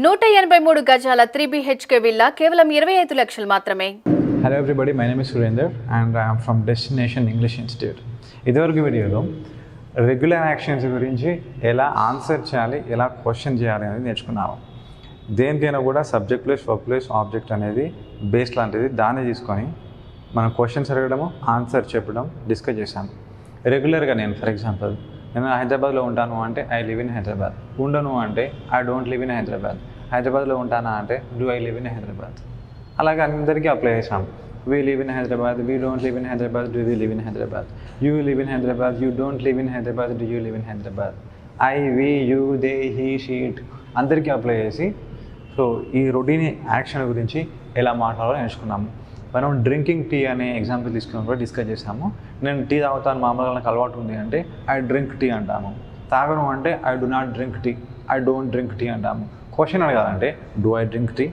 183 గజాల 3 BHK villa కేవలం 25 లక్షలు మాత్రమే. Hello everybody, my name is Surender and I am from Destination English Institute. ఇదివరకు వీడియోలో రెగ్యులర్ యాక్షన్స్ గురించి ఎలా ఆన్సర్ చేయాలి, ఎలా క్వశ్చన్ చేయాలి అనేది నేర్చుకున్నాము. దేనికైనా కూడా subject plus verb plus object అనేది బేస్ లాంటిది. దాన్ని తీసుకొని మనం క్వశ్చన్స్ అడగడము, ఆన్సర్ చెప్పడం డిస్కస్ చేశాము. రెగ్యులర్గా నేను ఫర్ ఎగ్జాంపుల్ నేను హైదరాబాద్లో ఉంటాను అంటే ఐ లివ్ ఇన్ హైదరాబాద్, ఉండను అంటే I don't live in Hyderabad, హైదరాబాద్లో ఉంటానా అంటే do I live in Hyderabad. అలాగే అందరికీ అప్లై చేసాం. We live in Hyderabad, we don't live in Hyderabad, do we live in Hyderabad, you live in Hyderabad, you don't live in Hyderabad, do you live in Hyderabad, I we you they he she it అందరికీ apply చేసి so ఈ routine action గురించి ఎలా మాట్లాడాలో నేర్చుకున్నాము. మనం drinking tea అనే example తీసుకున్నప్పుడు డిస్కస్ చేసాము. నేను టీ తాగుతాను, మామూలుగా నాకు అలవాటు ఉంది అంటే ఐ డ్రింక్ టీ అంటాము. తాగను అంటే I do not drink tea, I don't drink tea అంటాము. క్వశ్చన్ అడగాలంటే డూ ఐ డ్రింక్ టీ.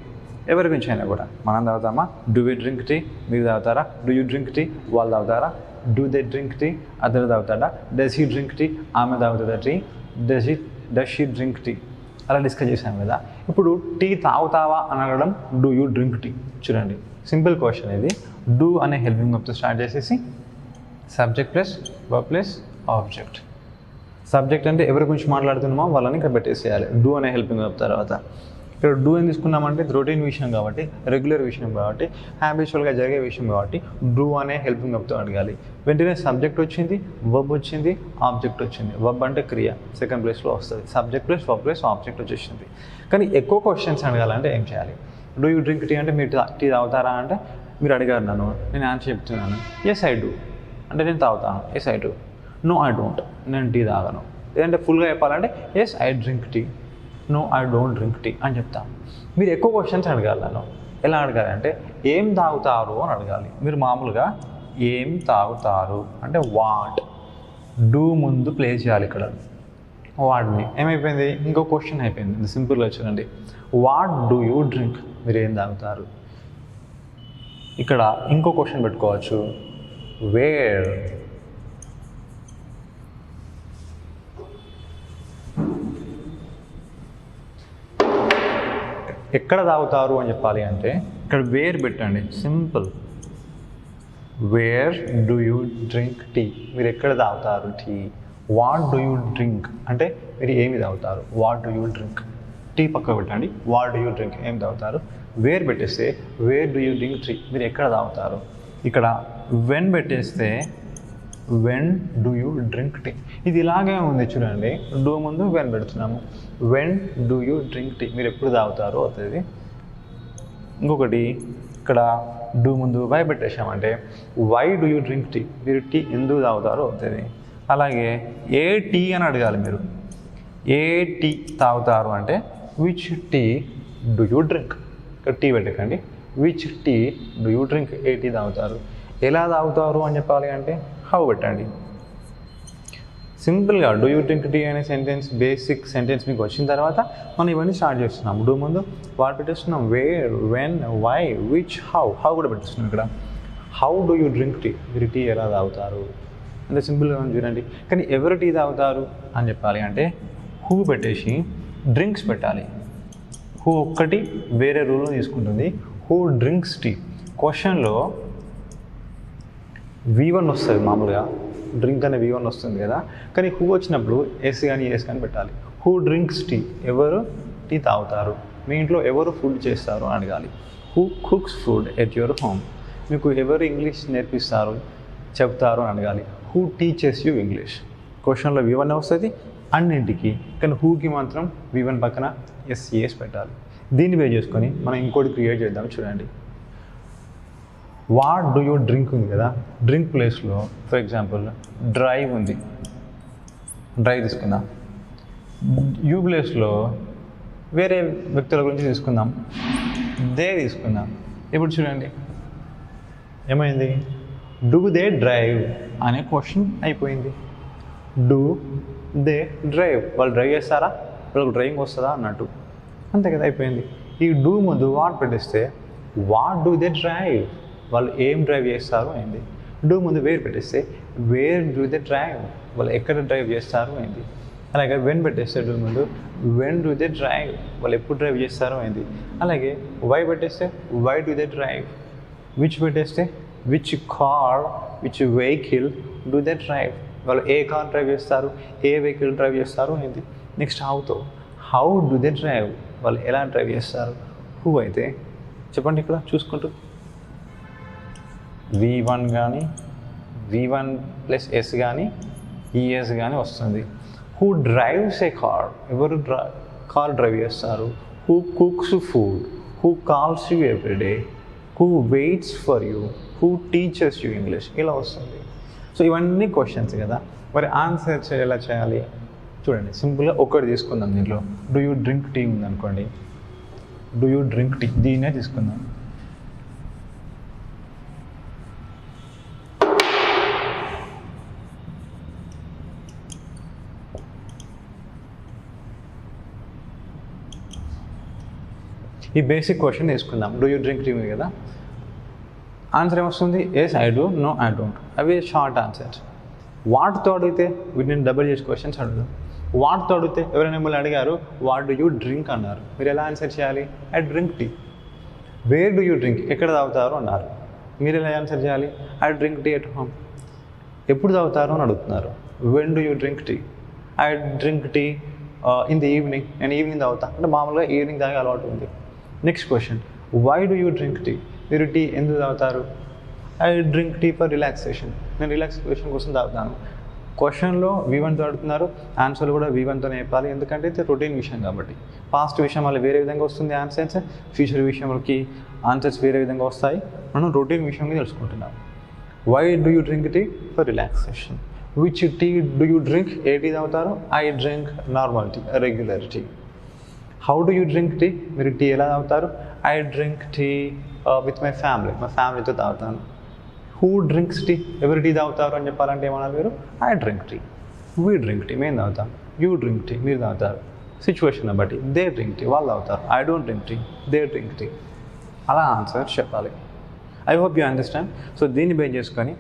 ఎవరి గురించి అయినా కూడా మనం తాగుతామా, డూ వీ డ్రింక్ టీ, మీరు తాగుతారా, డూ యూ డ్రింక్ టీ, వాళ్ళు తాగుతారా, డూ దే డ్రింక్ టీ, అతను తాగుతాడా, డస్ హీ డ్రింక్ టీ, ఆమె తాగుతుందా tea, does she drink tea, అలా డిస్కస్ చేశాం కదా. ఇప్పుడు టీ తాగుతావా అని అడగడం డూ యూ డ్రింక్ టీ. చూడండి సింపుల్ క్వశ్చన్ ఇది. డూ అనే హెల్పింగ్ వర్బ్తో స్టార్ట్ చేసేసి subject plus verb plus object. Subject అంటే ఎవరి గురించి మాట్లాడుతున్నామో వాళ్ళని ఇక్కడ పెట్టేసేయాలి డూ అనే హెల్పింగ్ వర్బ్ తర్వాత. ఇక్కడ డూ అని తీసుకున్నామంటే రొటీన్ విషయం కాబట్టి, రెగ్యులర్ విషయం కాబట్టి, హ్యాబిచువల్గా జరిగే విషయం కాబట్టి డూ అనే హెల్పింగ్ వర్బ్తో అడగాలి. వెంటనే సబ్జెక్ట్ వచ్చింది, వర్బ్ వచ్చింది, ఆబ్జెక్ట్ వచ్చింది. వర్బ్ అంటే క్రియ సెకండ్ ప్లేస్లో వస్తుంది. Subject plus verb plus object వచ్చేసింది. కానీ ఎక్కువ క్వశ్చన్స్ అడగాలంటే ఏం చేయాలి? డూ యూ డ్రింక్ టీ అంటే మీరు టీ తాగుతారా అంటే మీరు అడిగారు నన్ను, నేను ఆన్సర్ చెప్తున్నాను ఎస్ ఐ డూ అంటే నేను తాగుతాను, yes I do. No I don't, నేను టీ తాగను. లేదంటే ఫుల్గా చెప్పాలంటే yes I drink tea, no I don't drink tea అని చెప్తాను. మీరు ఎక్కువ క్వశ్చన్స్ అడగాలి నన్ను. ఎలా అడగాలి అంటే ఏం తాగుతారు అని అడగాలి. మీరు మామూలుగా ఏం తాగుతారు అంటే వాట్, డూ ముందు ప్లే చేయాలి. ఇక్కడ వాటిని ఏమైపోయింది, ఇంకో క్వశ్చన్ అయిపోయింది. సింపుల్గా చూడండి, వాట్ డూ యూ డ్రింక్, మీరు ఏం తాగుతారు. ఇక్కడ ఇంకో క్వశ్చన్ పెట్టుకోవచ్చు, వేర్, ఎక్కడ తాగుతారు అని చెప్పాలి అంటే ఇక్కడ వేర్ పెట్టండి. Simple, where do you drink tea, మీరు ఎక్కడ తాగుతారు టీ. వాట్ డూ యూ డ్రింక్ అంటే మీరు ఏమి తాగుతారు, what do you drink. Tea పక్క పెట్టండి, వాట్ డూ యూ డ్రింక్ ఏం తాగుతారు. వేర్ పెట్టేస్తే where do you drink tea, మీరు ఎక్కడ తాగుతారు. ఇక్కడ వెన్ పెట్టేస్తే when do you drink tea. ఇది ఇలాగే ఉంది చూడండి, డూ ముందు వెన్ పెడుతున్నాము. When do you drink tea, మీరు ఎప్పుడు తాగుతారు అవుతుంది. ఇంకొకటి ఇక్కడ డూ ముందు వై పెట్టేసామంటే why do you drink tea, మీరు టీ ఎందుకు తాగుతారో అవుతుంది. అలాగే ఏ టీ అని అడగాలి మీరు. ఏ టీ తాగుతారు అంటే which tea do you drink. ఇక్కడ టీ పెట్టకండి, which tea do you drink, ఏ టీ తాగుతారు. ఎలా తాగుతారు అని చెప్పాలి అంటే హౌ పెట్టండి. సింపుల్గా డూ యూ డ్రింక్ టీ అనే సెంటెన్స్, బేసిక్ సెంటెన్స్ మీకు వచ్చిన తర్వాత మనం ఇవన్నీ స్టార్ట్ చేస్తున్నాం. డూ ముందు వాట్ పెట్టేస్తున్నాం, where, when, why, which, how. How కూడా పెట్టేస్తున్నాం. ఇక్కడ how do you drink tea, మీరు టీ ఎలా తాగుతారు అంటే సింపుల్గా చూడండి. కానీ ఎవరు టీ తాగుతారు అని చెప్పాలి అంటే హూ పెట్టేసి డ్రింక్స్ పెట్టాలి. హూ ఒక్కటి వేరే రూల్లో తీసుకుంటుంది. Who drinks tea. క్వశ్చన్లో V1 వస్తుంది మామూలుగా, డ్రింక్ అనే V1 వస్తుంది కదా. కానీ హూ వచ్చినప్పుడు ఎస్ కానీ ఎస్ కానీ పెట్టాలి. హూ డ్రింక్స్ టీ, ఎవరు టీ తాగుతారు. మీ ఇంట్లో ఎవరు ఫుడ్ చేస్తారు అని అడగాలి. Who cooks food at your home, మీకు ఎవరు ఇంగ్లీష్ నేర్పిస్తారు చెప్తారు అని అడగాలి. Who teachers you English. క్వశ్చన్లో V1 వస్తుంది అన్నింటికి, కానీ హూకి మాత్రం V1 పక్కన ఎస్ పెట్టాలి. దీన్ని బేస్ చేసుకొని మనం ఇంకోటి క్రియేట్ చేద్దాం. చూడండి, వాట్ డూ యూ డ్రింక్ ఉంది కదా, డ్రింక్ ప్లేస్లో ఫర్ ఎగ్జాంపుల్ డ్రైవ్ ఉంది, డ్రైవ్ తీసుకుందాం. యూ ప్లేస్లో వేరే వ్యక్తుల గురించి తీసుకుందాం, దే తీసుకుందాం. ఇప్పుడు చూడండి ఏమైంది, డూ దే డ్రైవ్ అనే క్వశ్చన్ అయిపోయింది. డూ దే డ్రైవ్, వాళ్ళు డ్రైవ్ చేస్తారా, వాళ్ళకి డ్రైవింగ్ వస్తుందా అన్నట్టు, అంతే కదా అయిపోయింది. ఈ డూ ముందు వాట్ పెట్టేస్తే వాట్ డూ దే డ్రైవ్, వాళ్ళు ఏం డ్రైవ్ చేస్తారు అయింది. డూ ముందు వేర్ పెట్టేస్తే వేర్ డూ దే డ్రైవ్, వాళ్ళు ఎక్కడ డ్రైవ్ చేస్తారు అయింది. అలాగే వెన్ పెట్టేస్తే ముందు వెన్ డు దే డ్రైవ్, వాళ్ళు ఎప్పుడు డ్రైవ్ చేస్తారో ఏంది. అలాగే వై పెట్టేస్తే why do they drive, which పెట్టేస్తే which car which vehicle do they drive, వాళ్ళు ఏ కార్ డ్రైవ్ చేస్తారు, ఏ వెహికల్ డ్రైవ్ చేస్తారు ఏంది. Next how do they drive, వాళ్ళు ఎలా డ్రైవ్ చేస్తారు. హూ అయితే చెప్పండి ఇక్కడ చూసుకుంటూ V1 కానీ V1 ప్లస్ ఎస్ కానీ ఈఎస్ కానీ వస్తుంది. హూ డ్రైవ్స్ ఏ కార్, ఎవరు కార్ డ్రైవ్ చేస్తారు. Who cooks food, who calls you everyday, who weights for you, who teachers you English, ఇలా వస్తుంది. సో ఇవన్నీ క్వశ్చన్స్ కదా. మరి ఆన్సర్ ఎలా చేయాలి చూడండి. సింపుల్గా ఒకటి తీసుకుందాం. దీంట్లో డూ యూ డ్రింక్ టీ ఉందనుకోండి, డూ యూ డ్రింక్ టీ దీన్నే తీసుకుందాం. ఈ బేసిక్ క్వశ్చన్ తీసుకుందాం. డూ యూ డ్రింక్ టీ కదా. ఆన్సర్ ఏమొస్తుంది, yes I do, no I don't. అవి షార్ట్ ఆన్సర్స్. వాటితో అడిగితే వీటిని డబుల్ చేసి క్వశ్చన్స్ అడుగుదాం. వాటితో అడిగితే ఎవరైనా మిమ్మల్ని అడిగారు వాట్ డూ యూ డ్రింక్ అన్నారు, మీరు ఎలా ఆన్సర్ చేయాలి, I drink tea. Where do you drink, ఎక్కడ తాగుతారు అన్నారు, మీరు ఎలా ఆన్సర్ చేయాలి, I drink tea at home. ఎప్పుడు తాగుతారు అని అడుగుతున్నారు, when do you drink tea, I drink tea in the evening, నేను ఈవినింగ్ తాగుతా అంటే మామూలుగా ఈవినింగ్ తాగే అలవాటు ఉంది. Next question, why do you drink tea, మీరు టీ ఎందుకు తాగుతారు, I drink tea for relaxation, నేను రిలాక్సేషన్ కోసం తాగుతాను. క్వశ్చన్లో V1తో అడుగుతున్నారు, ఆన్సర్లు కూడా V1తోనే చెప్పాలి, ఎందుకంటే ఇది రొటీన్ విషయం కాబట్టి. పాస్ట్ విషయం వల్ల వేరే విధంగా వస్తుంది ఆన్సర్స్, ఫ్యూచర్ విషయంలోకి ఆన్సర్స్ వేరే విధంగా వస్తాయి. మనం రొటీన్ విషయంగా తెలుసుకుంటున్నాం. Why do you drink tea for relaxation, which tea do you drink, ఏ టీ తాగుతారు, I drink normal tea, regular tea. How do you drink tea, మీరు టీ ఎలా తాగుతారు, I drink tea with my family, మా ఫ్యామిలీతో తాగుతాను. Who drinks tea, ఎవరు tea తాగుతారు అని చెప్పాలంటే ఏమన్నారు మీరు, I drink tea, we drink tea, మేము తాగుతాం, యూ డ్రింక్ టీ, మీరు తాగుతారు. సిచ్యువేషన్ బట్టి దే డ్రింక్ టీ, వాళ్ళు తాగుతారు, I don't drink tea, they drink tea, అలా ఆన్సర్ చెప్పాలి. I hope you understand. So దీన్ని బేస్ చేసుకొని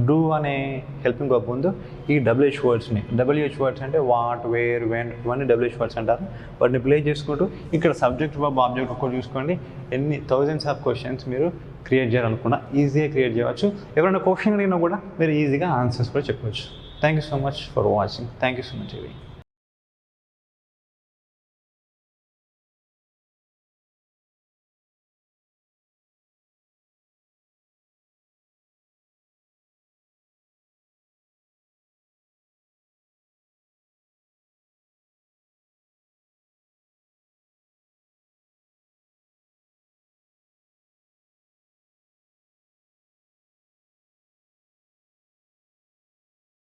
డూ అనే హెల్పింగ్ వర్బ్ ముందు ఈ WH వర్డ్స్ని, WH వర్డ్స్ అంటే వాట్, వేర్, వెన్, ఇవన్నీ WH వర్డ్స్ అంటారు. వాటిని ప్లే చేసుకుంటూ ఇక్కడ సబ్జెక్ట్ వర్బ్ ఆబ్జెక్ట్ ఒక్కటి చూసుకోండి. ఎన్ని థౌజండ్స్ ఆఫ్ క్వశ్చన్స్ మీరు క్రియేట్ చేయాలనుకున్నా ఈజీగా క్రియేట్ చేయవచ్చు. ఎవరైనా క్వశ్చన్ అడిగినా కూడా మీరు ఈజీగా ఆన్సర్స్ కూడా చెప్పవచ్చు. Thank you so much for watching. Thank you SumanTV.